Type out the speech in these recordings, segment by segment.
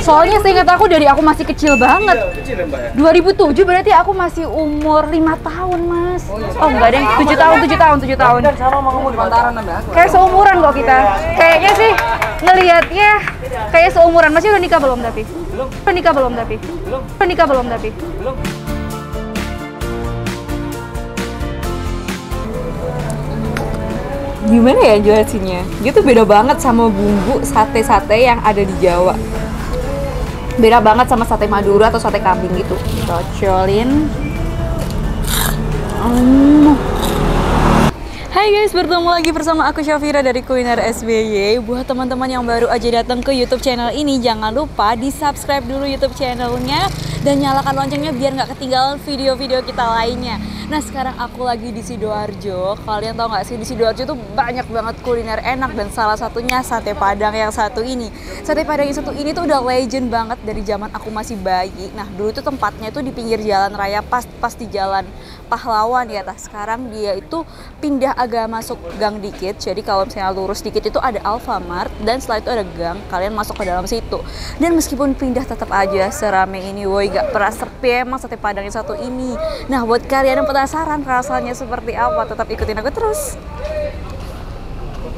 Soalnya seingat aku dari aku masih kecil banget. Iya, kecil ya, Mbak ya? 2007 berarti aku masih umur 5 tahun, Mas. Oh, enggak deh, 7 tahun, 7 tahun, 7 tahun. Dan sama mau kamu di Pantaran Mbak. Kayak seumuran kok kita. Kayaknya sih ngelihatnya kayak seumuran. Masih udah nikah belum tapi? Belum. Udah nikah belum tapi? Belum. Udah nikah belum tapi? Belum. Gimana ya jelasinnya? Dia tuh beda banget sama bumbu sate-sate yang ada di Jawa. Beda banget sama sate Madura atau sate kambing gitu. Cocolin. Hai guys, bertemu lagi bersama aku Syafira dari Kuliner SBY. Buat teman-teman yang baru aja datang ke YouTube channel ini, jangan lupa di subscribe dulu YouTube channelnya dan nyalakan loncengnya biar nggak ketinggalan video-video kita lainnya. Nah, sekarang aku lagi di Sidoarjo. Kalian tahu nggak sih, di Sidoarjo tuh banyak banget kuliner enak dan salah satunya sate Padang yang satu ini. Sate Padang yang satu ini tuh udah legend banget dari zaman aku masih bayi. Nah, dulu tuh tempatnya tuh di pinggir jalan raya, pas di jalan Pahlawan ya. Nah, sekarang dia itu pindah agak masuk gang dikit. Jadi kalau misalnya lurus dikit itu ada Alfamart dan setelah itu ada gang, kalian masuk ke dalam situ. Dan meskipun pindah tetap aja serame ini, woi, gak pernah sepi emang sate Padang yang satu ini. Nah, buat kalian yang penasaran rasanya seperti apa, tetap ikutin aku terus.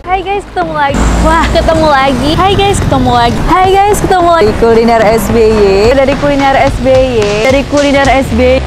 Hai guys, ketemu lagi. Wah, ketemu lagi. Hai guys, ketemu lagi. Hai guys, ketemu lagi. Dari Kuliner SBY. Dari Kuliner SBY. Dari Kuliner SBY.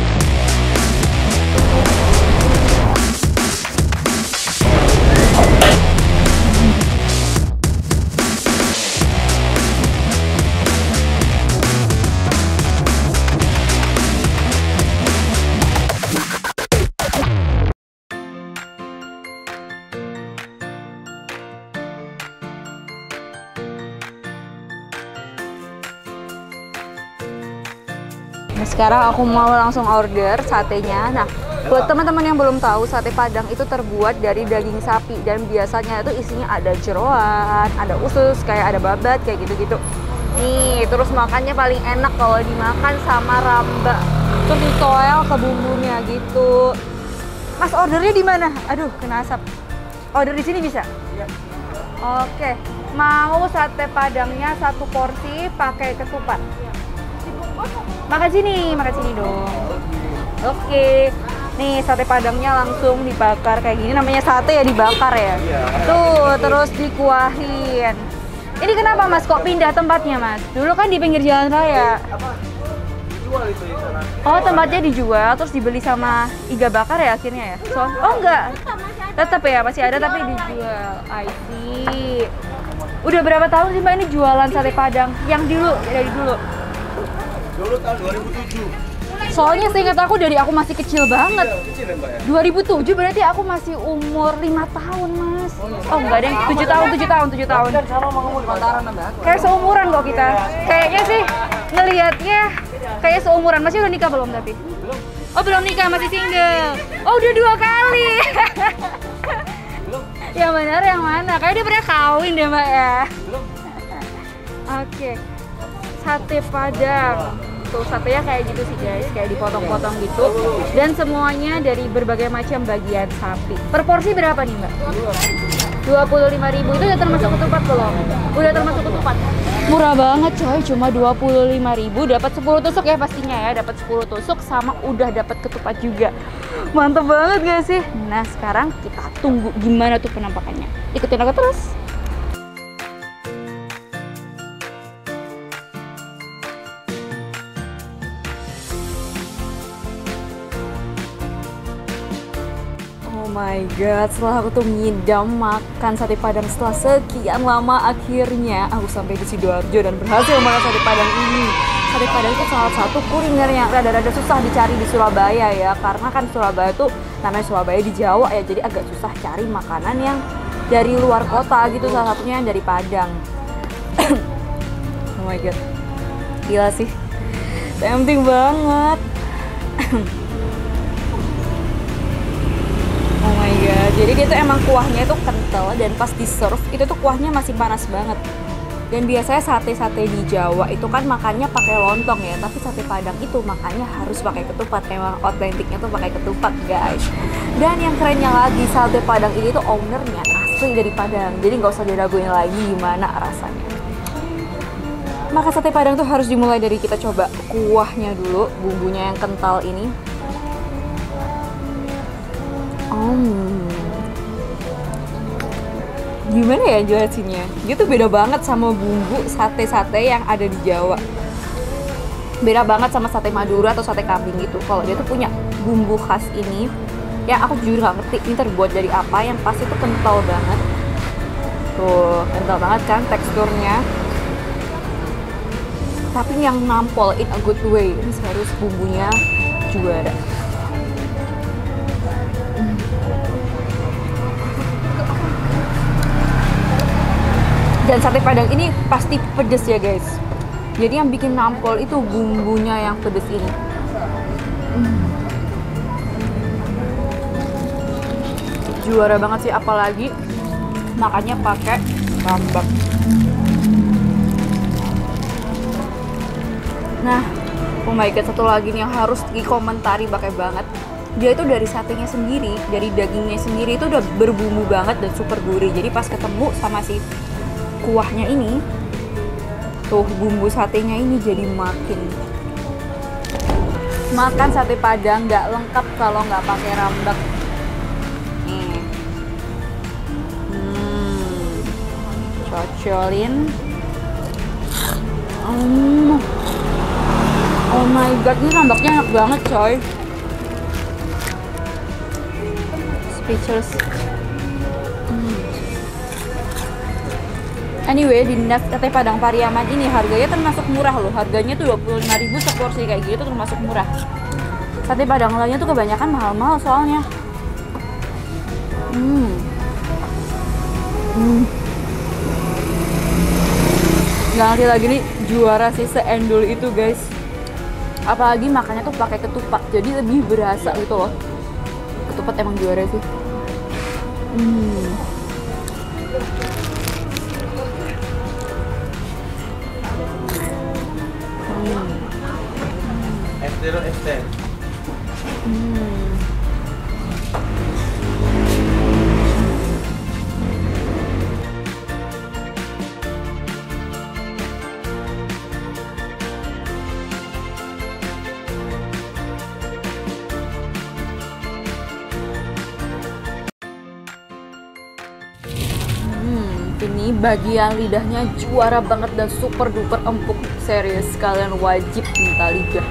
Nah, sekarang aku mau langsung order satenya. Nah, buat teman-teman yang belum tahu, sate Padang itu terbuat dari daging sapi dan biasanya itu isinya ada jeroan, ada usus, kayak ada babat, kayak gitu-gitu. Nih, terus makannya paling enak kalau dimakan sama ramba. Terus ditoel ke bumbunya gitu. Mas, ordernya di mana? Aduh, kena asap. Order di sini bisa? Iya. Oke, mau sate Padangnya 1 porsi pakai ketupat. Makan sini dong. Oke. Nih, sate Padangnya langsung dibakar kayak gini. Namanya sate ya, dibakar ya. Tuh, terus dikuahin. Ini kenapa Mas kok pindah tempatnya, Mas? Dulu kan di pinggir jalan raya. Dijual itu di sana. Oh, tempatnya dijual terus dibeli sama Iga Bakar ya akhirnya ya? Oh enggak. Tetap ya, masih ada tapi dijual. I see. Udah berapa tahun sih Mbak ini jualan sate Padang? Yang dulu, dari dulu. Dulu tahun 2007. Soalnya seingat aku dari aku masih kecil banget. Iya, kecil ya, Mbak ya? 2007 berarti aku masih umur 5 tahun, Mas. Oh, enggak deh, 7 tahun, 7 tahun, 7 tahun. Dan sama mau kamu di Pantaran Mbak. Kayak seumuran kok kita. Kayaknya sih ngelihatnya kayak seumuran. Masih udah nikah belum tapi? Belum. Oh, belum nikah, masih single. Oh, udah 2 kali. Belum. Yang benar yang mana? Kayaknya dia pernah kawin deh, Mbak ya. Belum. Oke. Sate Padang. Tuh, satenya kayak gitu sih guys, kayak dipotong-potong gitu. Dan semuanya dari berbagai macam bagian sapi. Per porsi berapa nih Mbak? 25.000. Itu udah termasuk ketupat belum? Udah termasuk ketupat. Murah banget coy, cuma 25.000 dapat 10 tusuk ya pastinya ya. Dapat 10 tusuk sama udah dapat ketupat juga. Mantap banget gak sih? Nah, sekarang kita tunggu gimana tuh penampakannya. Ikutin aku terus. Oh my god, setelah aku tuh ngidam makan sate Padang setelah sekian lama, akhirnya aku sampai di Sidoarjo dan berhasil makan sate Padang ini. Sate Padang itu salah satu kuliner yang rada-rada susah dicari di Surabaya ya, karena kan Surabaya tuh namanya Surabaya di Jawa ya, jadi agak susah cari makanan yang dari luar kota gitu, salah satunya yang dari Padang. Oh my god, gila sih, tempting banget. Oh my god, jadi dia tuh emang kuahnya itu kental dan pas di serve itu tuh kuahnya masih panas banget. Dan biasanya sate-sate di Jawa itu kan makannya pakai lontong ya, tapi sate Padang itu makannya harus pakai ketupat. Emang otentiknya tuh pakai ketupat guys. Dan yang kerennya lagi, sate Padang ini tuh ownernya asli dari Padang, jadi nggak usah diraguin lagi gimana rasanya. Maka sate Padang tuh harus dimulai dari kita coba kuahnya dulu, bumbunya yang kental ini. Gimana ya jelasinnya? Dia tuh beda banget sama bumbu sate-sate yang ada di Jawa. Beda banget sama sate Madura atau sate kambing gitu. Kalau dia tuh punya bumbu khas ini, ya aku jujur gak ngerti ini terbuat dari apa, yang pasti tuh kental banget. Tuh, kental banget kan teksturnya. Tapi yang nampol in a good way. Ini serius bumbunya juara. Dan sate Padang ini pasti pedes ya guys. Jadi yang bikin nampol itu bumbunya yang pedes ini. Juara banget sih, apalagi makannya pakai rambak. Nah, oh my god, satu lagi nih yang harus dikomentari pakai banget. Dia itu dari satenya sendiri, dari dagingnya sendiri itu udah berbumbu banget dan super gurih. Jadi pas ketemu sama si kuahnya ini, tuh bumbu satenya ini jadi makan sate Padang nggak lengkap kalau nggak pakai rambak. Nih, cocolin. Oh my god, ini rambaknya enak banget coy. Speechless. Anyway, di sate Padang Pariaman ini harganya termasuk murah loh. Harganya tuh 25.000 seporsi kayak gitu tuh termasuk murah. Sate Padang lainnya tuh kebanyakan mahal-mahal soalnya. Nggak ngerti lagi nih, juara sih seendul itu guys. Apalagi makannya tuh pakai ketupat, jadi lebih berasa gitu loh. Ketupat emang juara sih. F0 F10. Ini bagian lidahnya juara banget dan super duper empuk. Serius, kalian wajib minta lidah.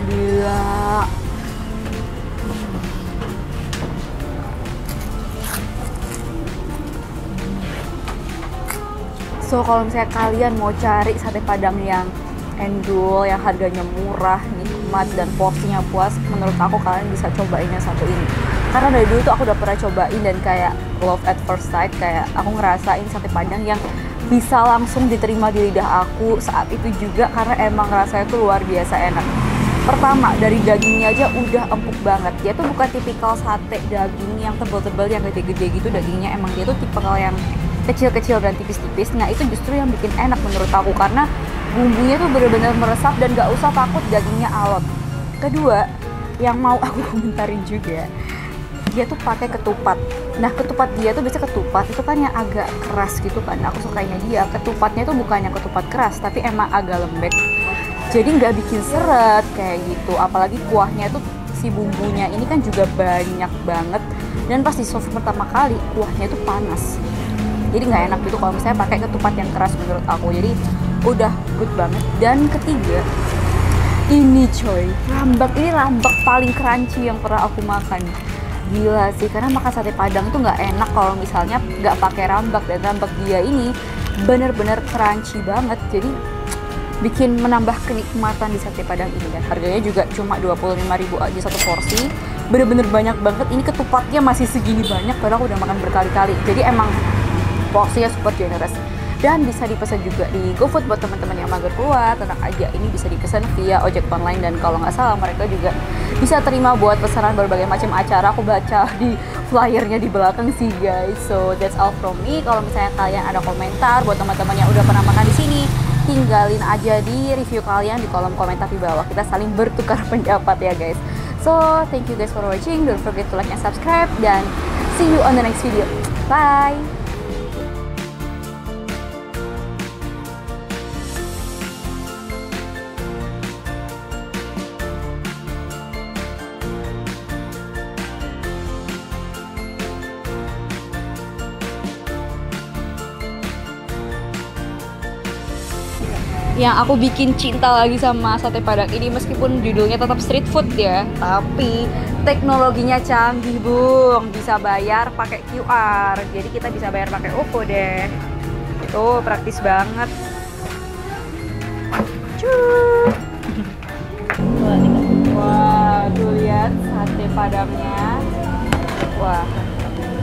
Gila. So kalau misalnya kalian mau cari sate Padang yang endul, yang harganya murah, nikmat, dan porsinya puas, menurut aku kalian bisa cobain yang satu ini. Karena dari dulu tuh aku udah pernah cobain dan kayak love at first sight, kayak aku ngerasain sate Padang yang bisa langsung diterima di lidah aku saat itu juga, karena emang rasanya tuh luar biasa enak. Pertama, dari dagingnya aja udah empuk banget. Dia tuh bukan tipikal sate daging yang tebel-tebel, yang gede-gede gitu dagingnya. Emang dia tuh tipikal yang kecil-kecil dan tipis-tipis. Nah itu justru yang bikin enak menurut aku, karena bumbunya tuh bener-bener meresap dan gak usah takut dagingnya alot. Kedua, yang mau aku komentarin juga, dia tuh pakai ketupat. Nah ketupat dia tuh biasa ketupat itu kan yang agak keras gitu kan. Aku sukanya dia ketupatnya tuh bukan yang ketupat keras, tapi emang agak lembek. Jadi nggak bikin seret kayak gitu. Apalagi kuahnya tuh si bumbunya ini kan juga banyak banget. Dan pas di serve pertama kali kuahnya tuh panas. Jadi nggak enak gitu kalau misalnya pakai ketupat yang keras menurut aku. Jadi udah good banget. Dan ketiga, ini coy, rambak. Ini rambak paling crunchy yang pernah aku makan. Gila sih, karena makan sate Padang tuh nggak enak kalau misalnya nggak pakai rambak. Dan rambak dia ini bener-bener crunchy banget. Jadi bikin menambah kenikmatan di sate Padang ini. Dan harganya juga cuma 25.000 aja satu porsi. Bener-bener banyak banget. Ini ketupatnya masih segini banyak, padahal aku udah makan berkali-kali. Jadi emang porsinya super generous. Dan bisa dipesan juga di GoFood buat teman-teman yang mager keluar, tenang aja, ini bisa dipesan via ojek online. Dan kalau nggak salah mereka juga bisa terima buat pesanan berbagai macam acara. Aku baca di flyernya di belakang sih guys. So that's all from me. Kalau misalnya kalian ada komentar buat teman-teman yang udah pernah makan di sini, tinggalin aja di review kalian di kolom komentar di bawah. Kita saling bertukar pendapat ya guys. So thank you guys for watching. Don't forget to like and subscribe, dan see you on the next video. Bye. yang aku bikin cinta lagi sama sate Padang ini, meskipun judulnya tetap street food ya, tapi teknologinya canggih Bung, bisa bayar pakai QR, jadi kita bisa bayar pakai OVO deh. Itu praktis banget. Cuy. Wah, tuh lihat sate Padangnya. Wah,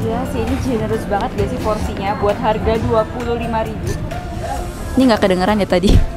ya sih ini generous banget gak sih porsinya buat harga 25.000. Ini nggak kedengeran ya tadi.